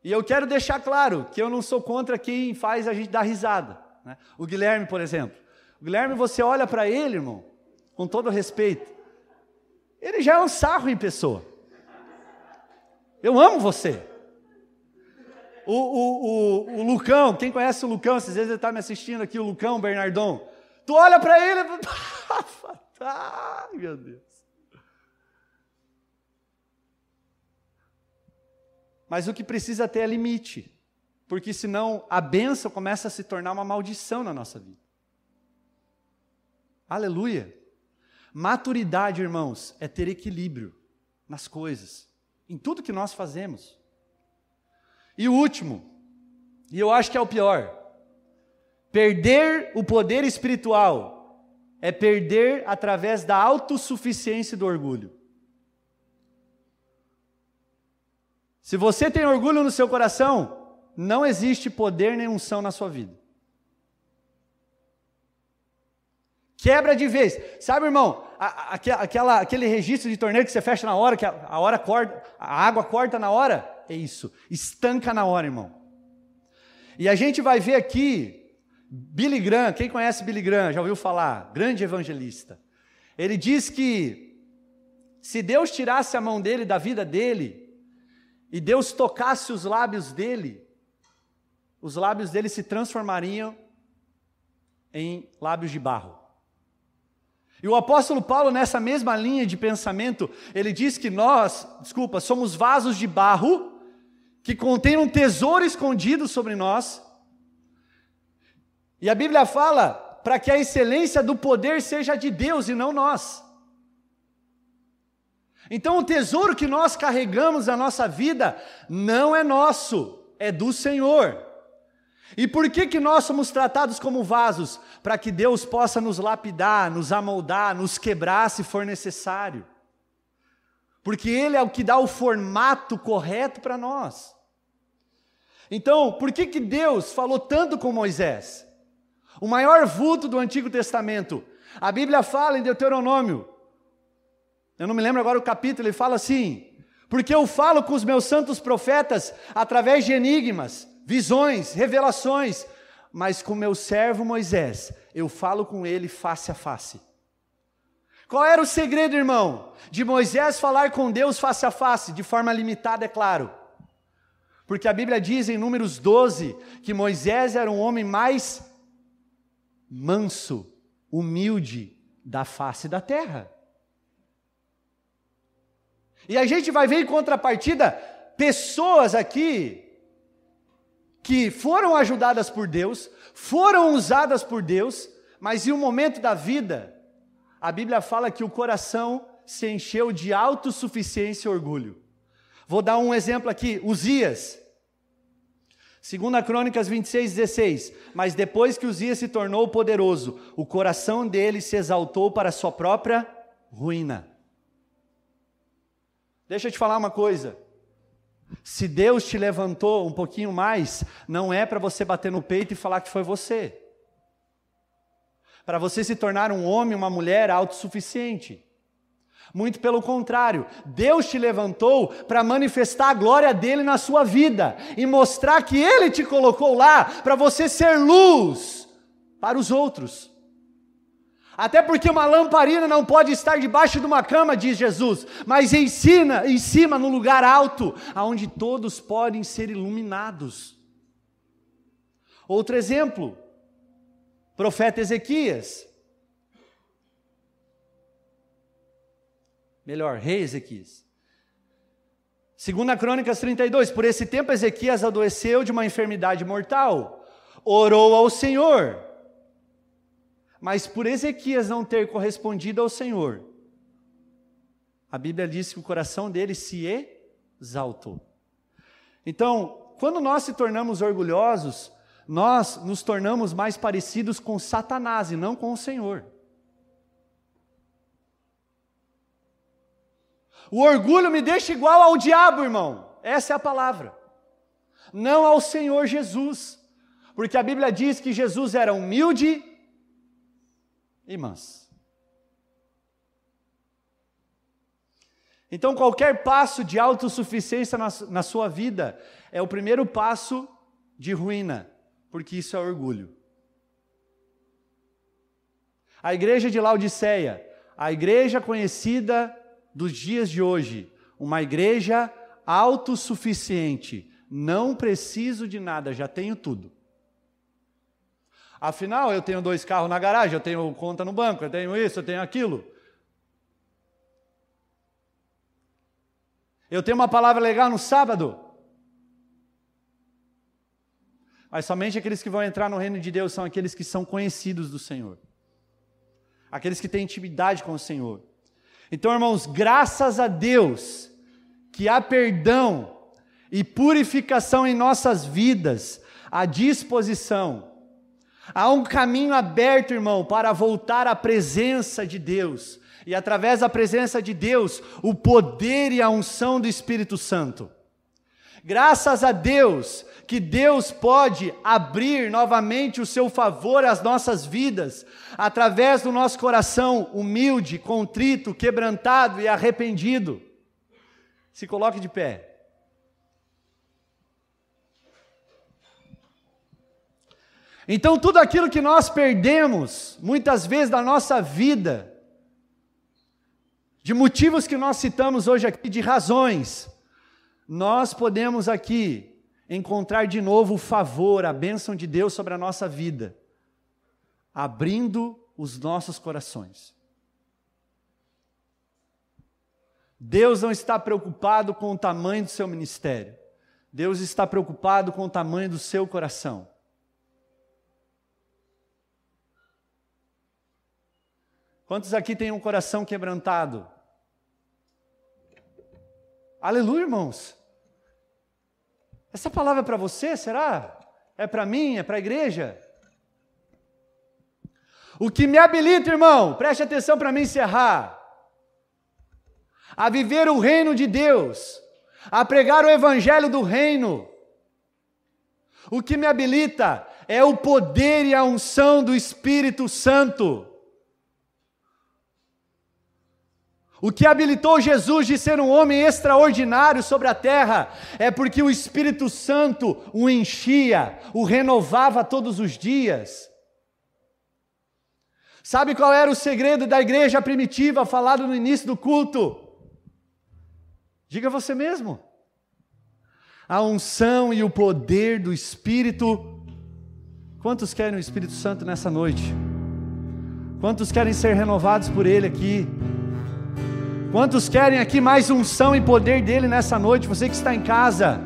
E eu quero deixar claro que eu não sou contra quem faz a gente dar risada, né? O Guilherme, por exemplo. O Guilherme, você olha para ele, irmão, com todo respeito. Ele já é um sarro em pessoa. Eu amo você. O Lucão, quem conhece o Lucão, às vezes ele está me assistindo aqui, o Lucão, o Bernardão. Tu olha para ele e ai, meu Deus. Mas o que precisa ter é limite, porque senão a bênção começa a se tornar uma maldição na nossa vida. Aleluia. Maturidade, irmãos, é ter equilíbrio nas coisas, em tudo que nós fazemos. E o último, e eu acho que é o pior, perder o poder espiritual é perder através da autossuficiência e do orgulho. Se você tem orgulho no seu coração, não existe poder nem unção na sua vida. Quebra de vez. Sabe, irmão, aquele registro de torneio que você fecha na hora, que a hora corta, a água corta na hora? É isso, estanca na hora, irmão. E a gente vai ver aqui, Billy Graham, quem conhece Billy Graham, já ouviu falar? Grande evangelista. Ele diz que se Deus tirasse a mão dele da vida dele, e Deus tocasse os lábios dele se transformariam em lábios de barro. E o apóstolo Paulo, nessa mesma linha de pensamento, ele diz que nós, somos vasos de barro, que contêm um tesouro escondido sobre nós. E a Bíblia fala para que a excelência do poder seja de Deus e não nós. Então o tesouro que nós carregamos na nossa vida não é nosso, é do Senhor. E por que nós somos tratados como vasos? Para que Deus possa nos lapidar, nos amoldar, nos quebrar se for necessário. Porque Ele é o que dá o formato correto para nós. Então, por que Deus falou tanto com Moisés? O maior vulto do Antigo Testamento. A Bíblia fala em Deuteronômio, eu não me lembro agora o capítulo, ele fala assim: porque eu falo com os meus santos profetas através de enigmas, visões, revelações, mas com meu servo Moisés, eu falo com ele face a face. Qual era o segredo, irmão, de Moisés falar com Deus face a face, de forma limitada, é claro? Porque a Bíblia diz em Números 12, que Moisés era um homem mais manso, humilde da face da terra. E a gente vai ver em contrapartida, pessoas aqui, que foram ajudadas por Deus, foram usadas por Deus, mas em um momento da vida, a Bíblia fala que o coração se encheu de autossuficiência e orgulho. Vou dar um exemplo aqui, Uzias. 2 Crônicas 26:16. Mas depois que Uzias se tornou poderoso, o coração dele se exaltou para a sua própria ruína. Deixa eu te falar uma coisa. Se Deus te levantou um pouquinho mais, não é para você bater no peito e falar que foi você. Para você se tornar um homem, uma mulher autossuficiente. Muito pelo contrário, Deus te levantou para manifestar a glória dele na sua vida e mostrar que ele te colocou lá para você ser luz para os outros. Até porque uma lamparina não pode estar debaixo de uma cama, diz Jesus, mas em cima, no lugar alto, aonde todos podem ser iluminados. Outro exemplo, profeta Ezequias. Melhor, rei Ezequias. 2 Crônicas 32, por esse tempo Ezequias adoeceu de uma enfermidade mortal, orou ao Senhor, mas por Ezequias não ter correspondido ao Senhor, a Bíblia diz que o coração dele se exaltou. Então, quando nós se tornamos orgulhosos, nós nos tornamos mais parecidos com Satanás e não com o Senhor. O orgulho me deixa igual ao diabo, irmão. Essa é a palavra. Não ao Senhor Jesus. Porque a Bíblia diz que Jesus era humilde e manso. Então, qualquer passo de autossuficiência na sua vida é o primeiro passo de ruína, porque isso é orgulho. A igreja de Laodiceia, a igreja conhecida dos dias de hoje, uma igreja autossuficiente, não preciso de nada, já tenho tudo. Afinal, eu tenho 2 carros na garagem, eu tenho conta no banco, eu tenho isso, eu tenho aquilo. Eu tenho uma palavra legal no sábado. Mas somente aqueles que vão entrar no reino de Deus são aqueles que são conhecidos do Senhor. Aqueles que têm intimidade com o Senhor. Então, irmãos, graças a Deus que há perdão e purificação em nossas vidas, à disposição. Há um caminho aberto, irmão, para voltar à presença de Deus. E através da presença de Deus, o poder e a unção do Espírito Santo. Graças a Deus, que Deus pode abrir novamente o seu favor às nossas vidas, através do nosso coração humilde, contrito, quebrantado e arrependido. Se coloque de pé. Então, tudo aquilo que nós perdemos, muitas vezes da nossa vida, de motivos que nós citamos hoje aqui, de razões, nós podemos aqui encontrar de novo o favor, a bênção de Deus sobre a nossa vida, abrindo os nossos corações. Deus não está preocupado com o tamanho do seu ministério, Deus está preocupado com o tamanho do seu coração. Quantos aqui têm um coração quebrantado? Aleluia, irmãos. Essa palavra é para você, será? É para mim? É para a igreja? O que me habilita, irmão, preste atenção para mim encerrar, a viver o reino de Deus, a pregar o evangelho do reino. O que me habilita é o poder e a unção do Espírito Santo. O que habilitou Jesus de ser um homem extraordinário sobre a terra é porque o Espírito Santo o enchia, o renovava todos os dias. Sabe qual era o segredo da igreja primitiva falado no início do culto? Diga você mesmo. A unção e o poder do Espírito. Quantos querem o Espírito Santo nessa noite? Quantos querem ser renovados por Ele aqui? Quantos querem aqui mais unção e poder dele nessa noite? Você que está em casa,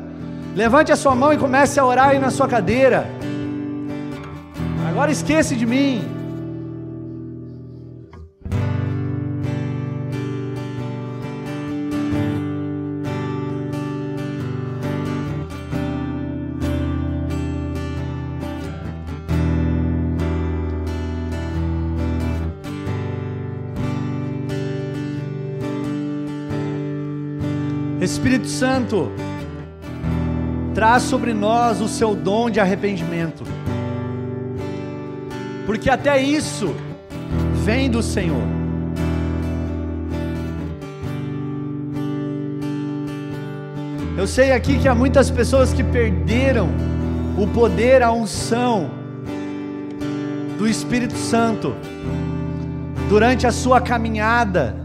levante a sua mão e comece a orar aí na sua cadeira. Agora esquece de mim. Espírito Santo, traz sobre nós o seu dom de arrependimento, porque até isso vem do Senhor. Eu sei aqui que há muitas pessoas que perderam o poder, a unção do Espírito Santo durante a sua caminhada,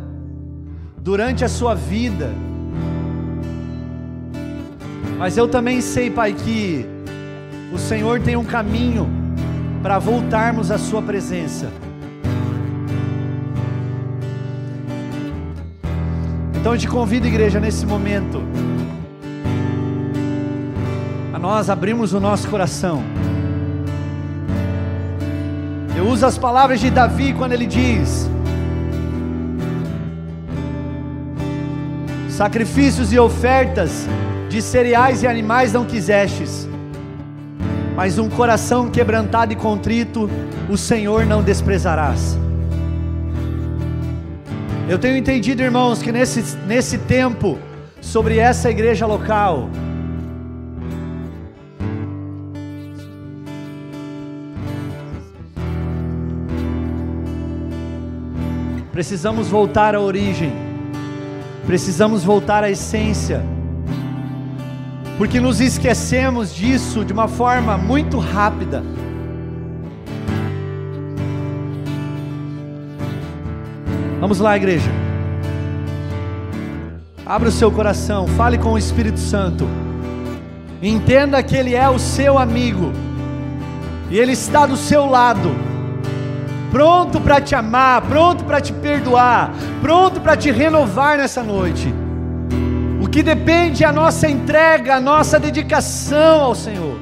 durante a sua vida. Mas eu também sei, Pai, que o Senhor tem um caminho para voltarmos à sua presença. Então eu te convido, igreja, nesse momento, a nós abrirmos o nosso coração. Eu uso as palavras de Davi quando ele diz: sacrifícios e ofertas de cereais e animais não quisestes, mas um coração quebrantado e contrito o Senhor não desprezarás. Eu tenho entendido, irmãos, que nesse tempo, sobre essa igreja local, precisamos voltar à origem, precisamos voltar à essência, porque nos esquecemos disso de uma forma muito rápida. Vamos lá, igreja. Abra o seu coração, fale com o Espírito Santo. Entenda que Ele é o seu amigo, e Ele está do seu lado, pronto para te amar, pronto para te perdoar, pronto para te renovar nessa noite. O que depende é a nossa entrega, a nossa dedicação ao Senhor.